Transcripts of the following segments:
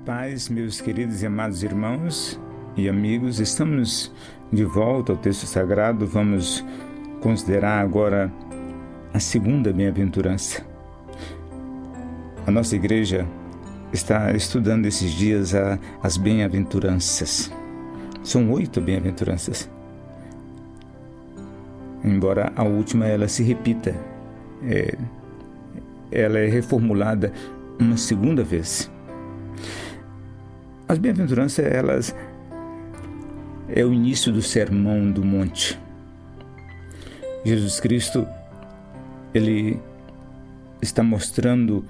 paz, meus queridos e amados irmãos e amigos. Estamos de volta ao texto sagrado. Vamos considerar agora a segunda bem-aventurança. A nossa igreja está estudando esses dias as bem-aventuranças. São 8 bem-aventuranças. Embora a última ela se repita, ela é reformulada uma segunda vez. As bem-aventuranças, elas é o início do Sermão do Monte. Jesus Cristo, ele está mostrando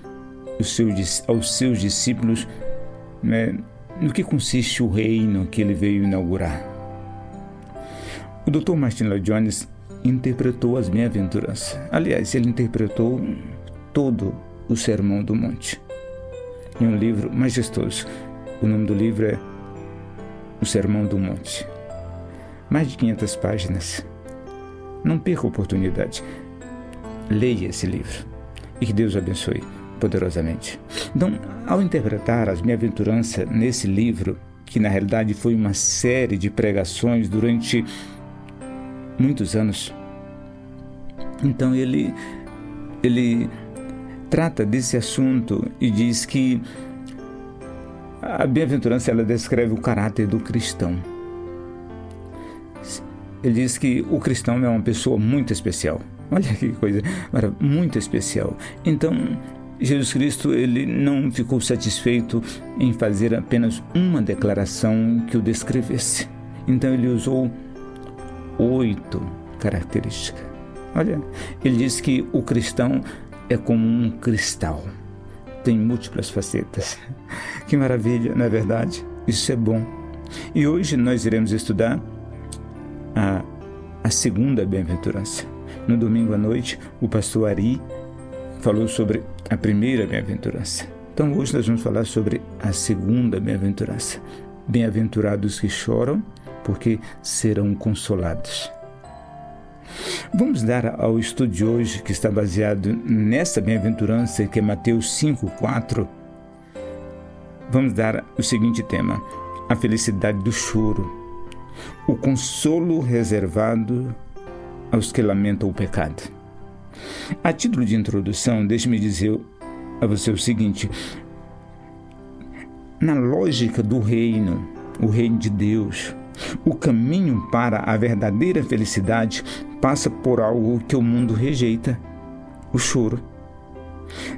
aos seus discípulos, no que consiste o reino que ele veio inaugurar. O Dr. Martin Lloyd-Jones interpretou as bem-aventuranças. Aliás, ele interpretou todo o Sermão do Monte em um livro majestoso. O nome do livro é O Sermão do Monte. Mais de 500 páginas. Não perca a oportunidade. Leia esse livro e que Deus o abençoe poderosamente. Então, ao interpretar as bem-aventuranças nesse livro, que na realidade foi uma série de pregações durante muitos anos, então ele trata desse assunto e diz que a bem-aventurança, ela descreve o caráter do cristão. Ele diz que o cristão é uma pessoa muito especial. Olha que coisa, muito especial. Então, Jesus Cristo, ele não ficou satisfeito em fazer apenas uma declaração que o descrevesse. Então, ele usou 8 características. Olha, ele diz que o cristão é como um cristal. Tem múltiplas facetas. Que maravilha, não é verdade? Isso é bom. E hoje nós iremos estudar a segunda bem-aventurança. No domingo à noite, o pastor Ari falou sobre a primeira bem-aventurança. Então hoje nós vamos falar sobre a segunda bem-aventurança. Bem-aventurados que choram, porque serão consolados. Vamos dar ao estudo de hoje, que está baseado nessa bem-aventurança, que é Mateus 5:4. Vamos dar o seguinte tema: a felicidade do choro, o consolo reservado aos que lamentam o pecado. A título de introdução, deixe-me dizer a você o seguinte: na lógica do reino, o reino de Deus, o caminho para a verdadeira felicidade passa por algo que o mundo rejeita: o choro.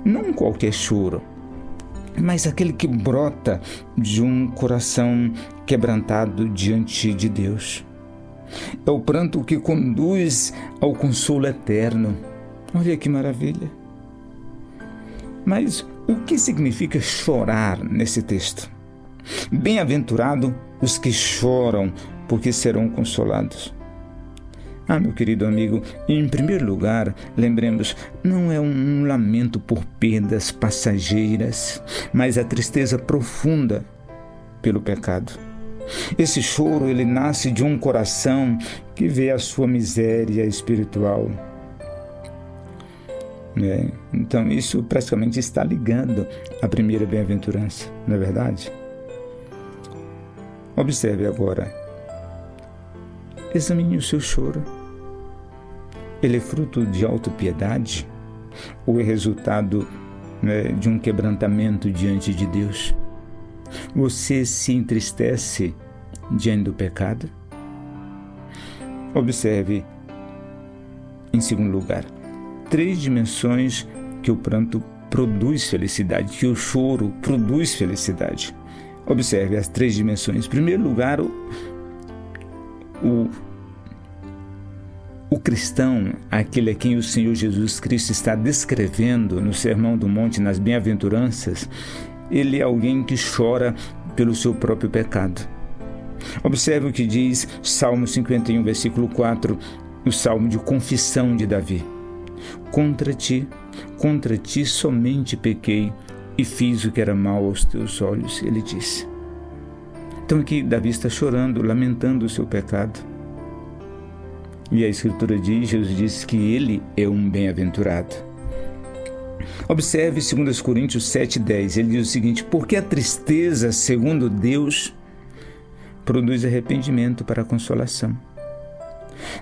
Não qualquer choro, mas aquele que brota de um coração quebrantado diante de Deus. É o pranto que conduz ao consolo eterno. Olha que maravilha! Mas o que significa chorar nesse texto? Bem-aventurado os que choram, porque serão consolados. Meu querido amigo, em primeiro lugar, lembremos, não é um lamento por perdas passageiras, mas a tristeza profunda pelo pecado. Esse choro, ele nasce de um coração que vê a sua miséria espiritual. Então, isso praticamente está ligando à primeira bem-aventurança, não é verdade? Observe agora. Examine o seu choro. Ele é fruto de autopiedade ou é resultado de um quebrantamento diante de Deus? Você se entristece diante do pecado? Observe, em segundo lugar, 3 dimensões que o pranto produz felicidade, que o choro produz felicidade. Observe as 3 dimensões. Em primeiro lugar, o cristão, aquele a quem o Senhor Jesus Cristo está descrevendo no Sermão do Monte, nas bem-aventuranças, ele é alguém que chora pelo seu próprio pecado. Observe o que diz Salmo 51, versículo 4, o salmo de confissão de Davi. Contra ti somente pequei e fiz o que era mal aos teus olhos, ele disse. Então aqui Davi está chorando, lamentando o seu pecado. E a Escritura diz, Jesus diz que ele é um bem-aventurado. Observe 2 Coríntios 7,10. Ele diz o seguinte: porque a tristeza, segundo Deus, produz arrependimento para a consolação.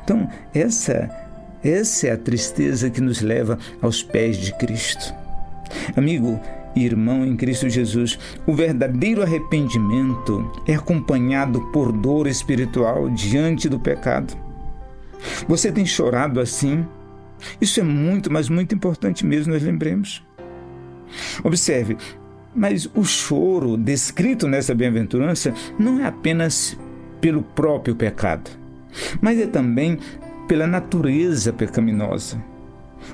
Então, essa é a tristeza que nos leva aos pés de Cristo. Amigo e irmão em Cristo Jesus, o verdadeiro arrependimento é acompanhado por dor espiritual diante do pecado. Você tem chorado assim? Isso é muito, mas muito importante mesmo, nós lembremos. Observe, mas o choro descrito nessa bem-aventurança não é apenas pelo próprio pecado, mas é também pela natureza pecaminosa.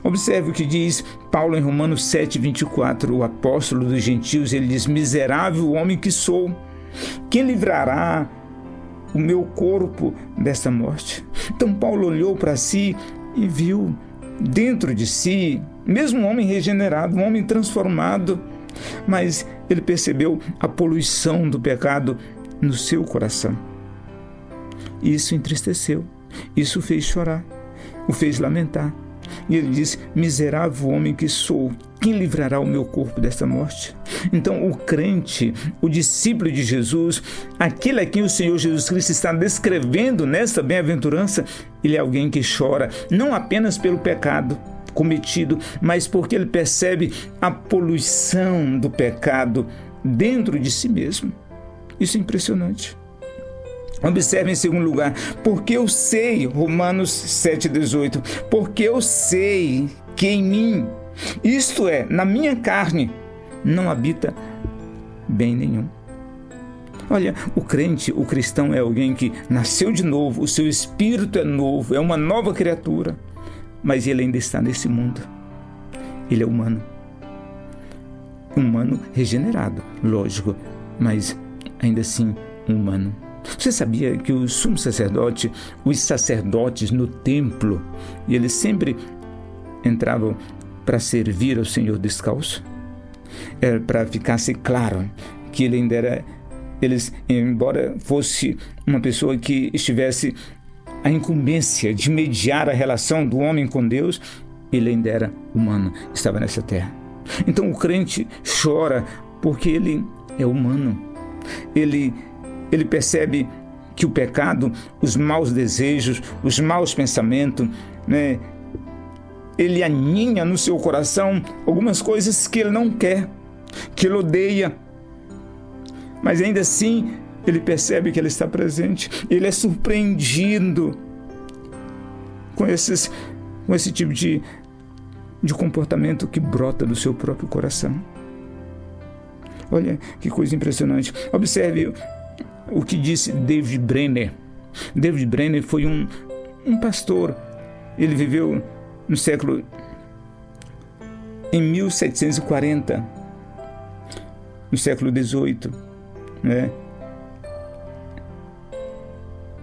Observe o que diz Paulo em Romanos 7,24, o apóstolo dos gentios. Ele diz: miserável homem que sou, quem livrará o meu corpo desta morte? Então Paulo olhou para si e viu dentro de si, mesmo um homem regenerado, um homem transformado, mas ele percebeu a poluição do pecado no seu coração. Isso entristeceu, isso o fez chorar, o fez lamentar. E ele diz: miserável homem que sou, quem livrará o meu corpo desta morte? Então o crente, o discípulo de Jesus, aquele a quem o Senhor Jesus Cristo está descrevendo nesta bem-aventurança, ele é alguém que chora, não apenas pelo pecado cometido, mas porque ele percebe a poluição do pecado dentro de si mesmo. Isso é impressionante. Observe em segundo lugar, porque eu sei, Romanos 7,18, porque eu sei que em mim, isto é, na minha carne, não habita bem nenhum. Olha, o crente, o cristão é alguém que nasceu de novo, o seu espírito é novo, é uma nova criatura, mas ele ainda está nesse mundo. Ele é humano regenerado, lógico, mas ainda assim humano. Você sabia que o sumo sacerdote, os sacerdotes no templo, eles sempre entravam para servir ao Senhor descalço? Era para ficasse claro que ele ainda era, embora fosse uma pessoa que estivesse a incumbência de mediar a relação do homem com Deus, ele ainda era humano, estava nessa terra. Então o crente chora porque ele é humano. Ele percebe que o pecado, os maus desejos, os maus pensamentos, ele aninha no seu coração algumas coisas que ele não quer, que ele odeia. Mas ainda assim, ele percebe que ele está presente. Ele é surpreendido com esse tipo de comportamento que brota do seu próprio coração. Olha que coisa impressionante. Observe o que disse David Brenner. David Brenner foi um pastor. Ele viveu em 1740, no século XVIII,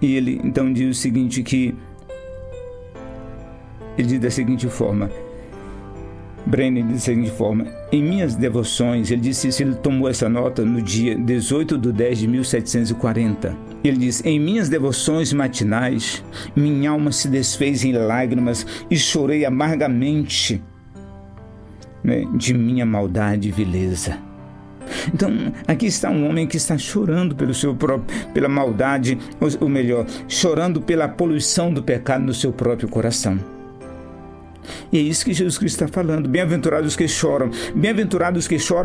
E ele então diz o seguinte, ele diz da seguinte forma, Brenner diz da seguinte forma: em minhas devoções, ele disse isso, ele tomou essa nota no dia 18/10/1740. Ele diz: em minhas devoções matinais, minha alma se desfez em lágrimas e chorei amargamente, de minha maldade e vileza. Então, aqui está um homem que está chorando pela maldade, ou melhor, chorando pela poluição do pecado no seu próprio coração. E é isso que Jesus Cristo está falando. Bem-aventurados que choram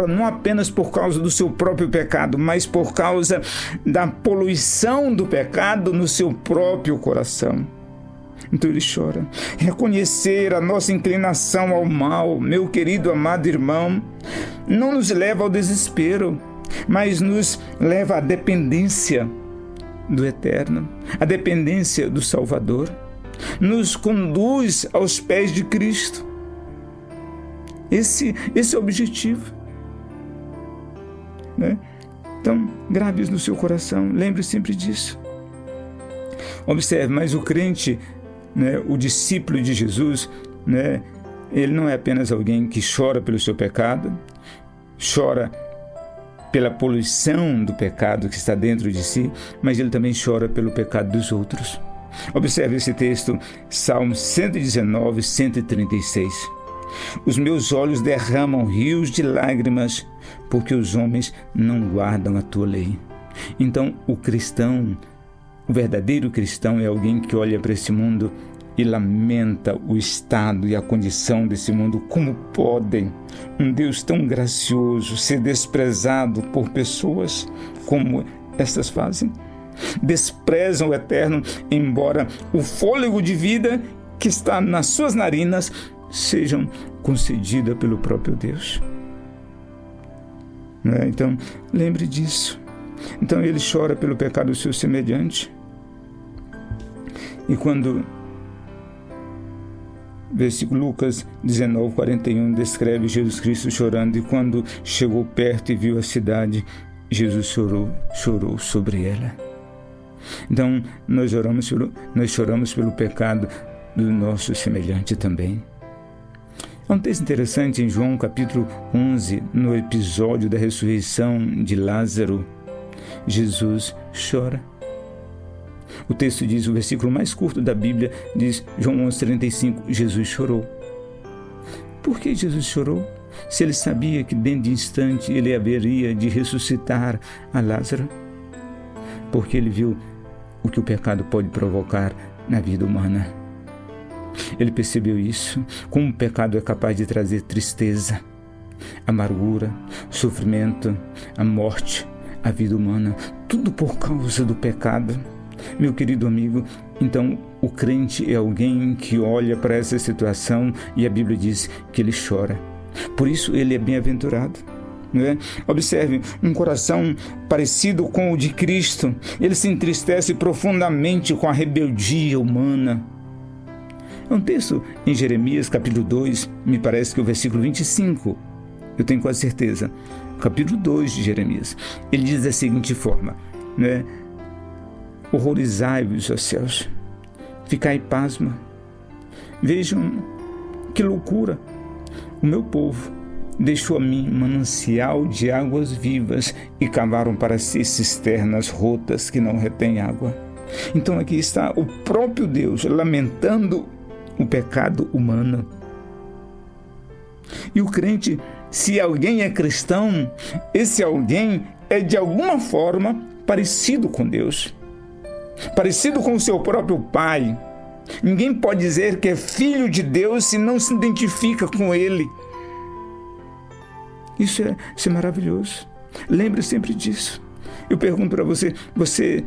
não apenas por causa do seu próprio pecado, mas por causa da poluição do pecado no seu próprio coração. Então ele chora. Reconhecer a nossa inclinação ao mal, meu querido amado irmão, não nos leva ao desespero, mas nos leva à dependência do Eterno, à dependência do Salvador. Nos conduz aos pés de Cristo. Esse é o objetivo. Então, grave isso no seu coração, lembre sempre disso. Observe, mas o crente, o discípulo de Jesus, ele não é apenas alguém que chora pelo seu pecado, chora pela poluição do pecado que está dentro de si, mas ele também chora pelo pecado dos outros. Observe esse texto, Salmo 119, 136. Os meus olhos derramam rios de lágrimas, porque os homens não guardam a tua lei. Então, o verdadeiro cristão é alguém que olha para esse mundo e lamenta o estado e a condição desse mundo. Como podem um Deus tão gracioso ser desprezado por pessoas como estas fazem? Desprezam o eterno, embora o fôlego de vida que está nas suas narinas sejam concedida pelo próprio Deus. Então, lembre disso. Então, ele chora pelo pecado do seu semelhante. E quando versículo Lucas 19:41 descreve Jesus Cristo chorando, e quando chegou perto e viu a cidade, Jesus chorou sobre ela. Então, nós choramos pelo pecado do nosso semelhante também. Há um texto interessante em João capítulo 11, no episódio da ressurreição de Lázaro. Jesus chora. O texto diz, o versículo mais curto da Bíblia diz, João 11:35, Jesus chorou. Por que Jesus chorou? Se ele sabia que dentro de instante ele haveria de ressuscitar a Lázaro. Porque ele viu o que o pecado pode provocar na vida humana. Ele percebeu isso, como o pecado é capaz de trazer tristeza, amargura, sofrimento, a morte, a vida humana, tudo por causa do pecado. Meu querido amigo, então o crente é alguém que olha para essa situação e a Bíblia diz que ele chora. Por isso ele é bem-aventurado. Observe, um coração parecido com o de Cristo, ele se entristece profundamente com a rebeldia humana. É um texto em Jeremias capítulo 2, me parece que é o versículo 25, eu tenho quase certeza, capítulo 2 de Jeremias, ele diz da seguinte forma, horrorizai-vos, ó céus, ficai pasma, vejam que loucura, o meu povo deixou a mim manancial de águas vivas e cavaram para si cisternas rotas que não retêm água. Então aqui está o próprio Deus lamentando o pecado humano. E o crente, se alguém é cristão, esse alguém é de alguma forma parecido com Deus, parecido com o seu próprio Pai. Ninguém pode dizer que é filho de Deus se não se identifica com Ele. Isso é maravilhoso. Lembre sempre disso. Eu pergunto para você, você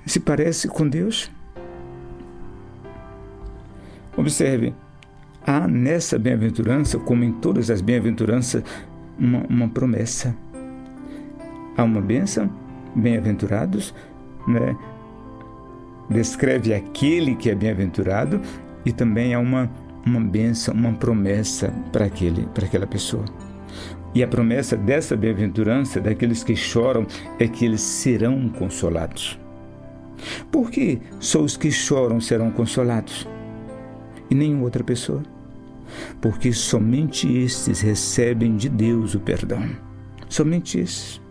se parece com Deus? Observe, há nessa bem-aventurança, como em todas as bem-aventuranças, uma promessa. Há uma bênção, bem-aventurados, descreve aquele que é bem-aventurado, e também há uma bênção, uma promessa para aquela pessoa. E a promessa dessa bem-aventurança, daqueles que choram, é que eles serão consolados. Por que só os que choram serão consolados? E nenhuma outra pessoa? Porque somente estes recebem de Deus o perdão. Somente estes.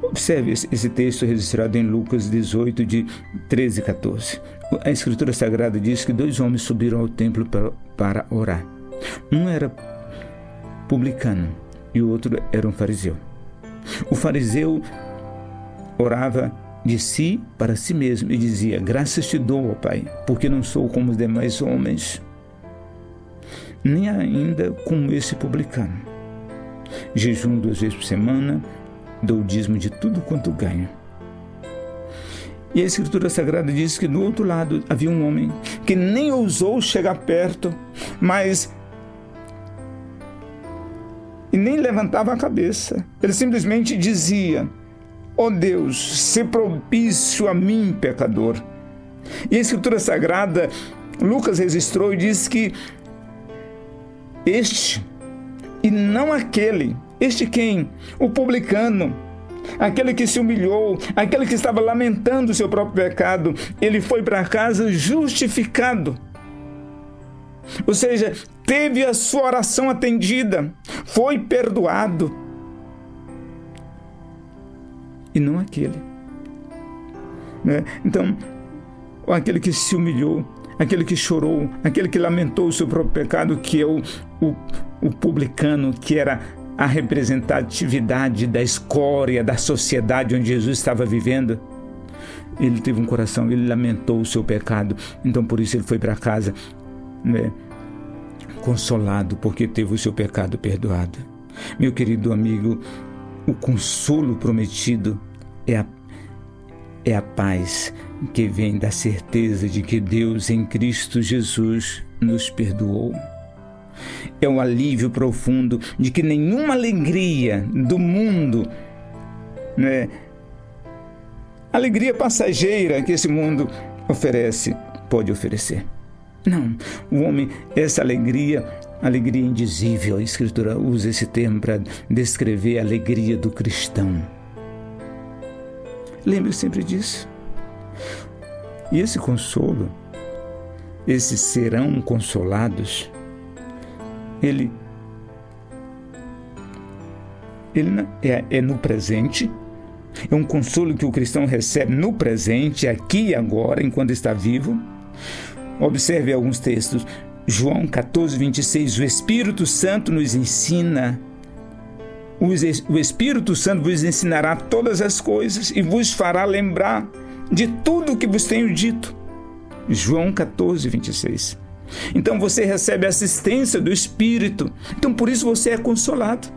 Observe esse texto registrado em Lucas 18, de 13 e 14. A Escritura Sagrada diz que 2 homens subiram ao templo para orar. Um era publicano e o outro era um fariseu. O fariseu orava de si para si mesmo e dizia, graças te dou, ó Pai, porque não sou como os demais homens, nem ainda como esse publicano. Jejum 2 vezes por semana, dou o dízimo de tudo quanto ganho. E a Escritura Sagrada diz que do outro lado havia um homem que nem ousou chegar perto, e nem levantava a cabeça. Ele simplesmente dizia, ó Deus, se propício a mim, pecador. E a Escritura Sagrada, Lucas registrou e diz que este, e não aquele, este quem? O publicano, aquele que se humilhou, aquele que estava lamentando o seu próprio pecado, ele foi para casa justificado. Ou seja, teve a sua oração atendida, foi perdoado. E não aquele. Então, aquele que se humilhou, aquele que chorou, aquele que lamentou o seu próprio pecado, que é o publicano, que era a representatividade da escória da sociedade onde Jesus estava vivendo. Ele teve um coração, ele lamentou o seu pecado, então por isso ele foi para casa, né, consolado, porque teve o seu pecado perdoado. Meu querido amigo, o consolo prometido é a paz que vem da certeza de que Deus em Cristo Jesus nos perdoou. É um alívio profundo de que nenhuma alegria do mundo, né, alegria passageira que esse mundo oferece, pode oferecer. Não, o homem, essa alegria indizível, a Escritura usa esse termo para descrever a alegria do cristão. Lembre sempre disso. E esse consolo, esses serão consolados, ele é no presente, é um consolo que o cristão recebe no presente, aqui e agora, enquanto está vivo. Observe alguns textos. João 14:26, o Espírito Santo nos ensina. O Espírito Santo vos ensinará todas as coisas e vos fará lembrar de tudo o que vos tenho dito. João 14:26. Então você recebe a assistência do Espírito. Então por isso você é consolado.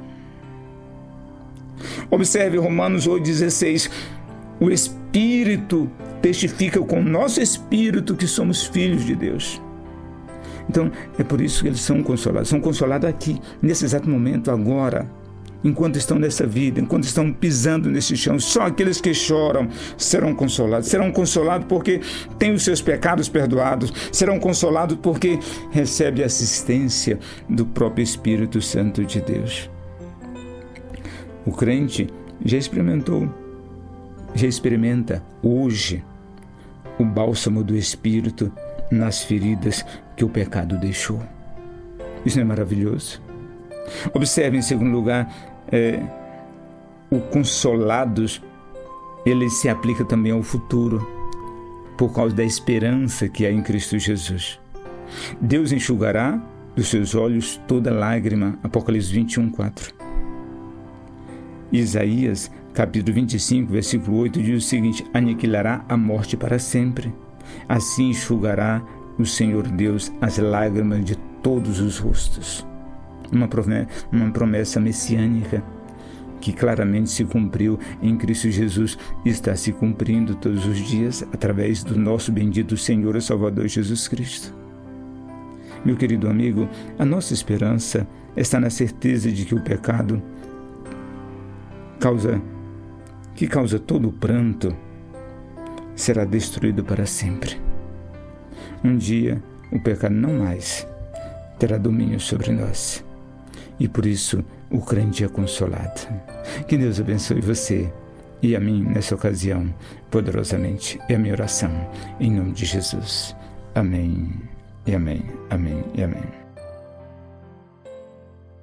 Observe Romanos 8:16. O Espírito testifica com o nosso espírito que somos filhos de Deus. Então é por isso que eles são consolados. São consolados aqui, nesse exato momento, agora. Enquanto estão nessa vida, enquanto estão pisando nesse chão, só aqueles que choram serão consolados. Serão consolados porque têm os seus pecados perdoados. Serão consolados porque recebem a assistência do próprio Espírito Santo de Deus. O crente já experimenta hoje o bálsamo do Espírito nas feridas que o pecado deixou. Isso não é maravilhoso? Observe, em segundo lugar, o consolados, ele se aplica também ao futuro, por causa da esperança que há em Cristo Jesus. Deus enxugará dos seus olhos toda lágrima, Apocalipse 21:4. Isaías, capítulo 25, versículo 8, diz o seguinte: aniquilará a morte para sempre. Assim enxugará o Senhor Deus as lágrimas de todos os rostos. Uma promessa messiânica que claramente se cumpriu em Cristo Jesus e está se cumprindo todos os dias através do nosso bendito Senhor e Salvador Jesus Cristo. Meu querido amigo, a nossa esperança está na certeza de que o pecado que causa todo o pranto será destruído para sempre. Um dia o pecado não mais terá domínio sobre nós. E por isso o crente é consolado. Que Deus abençoe você e a mim nessa ocasião, poderosamente. É a minha oração, em nome de Jesus. Amém, e amém, amém, e amém.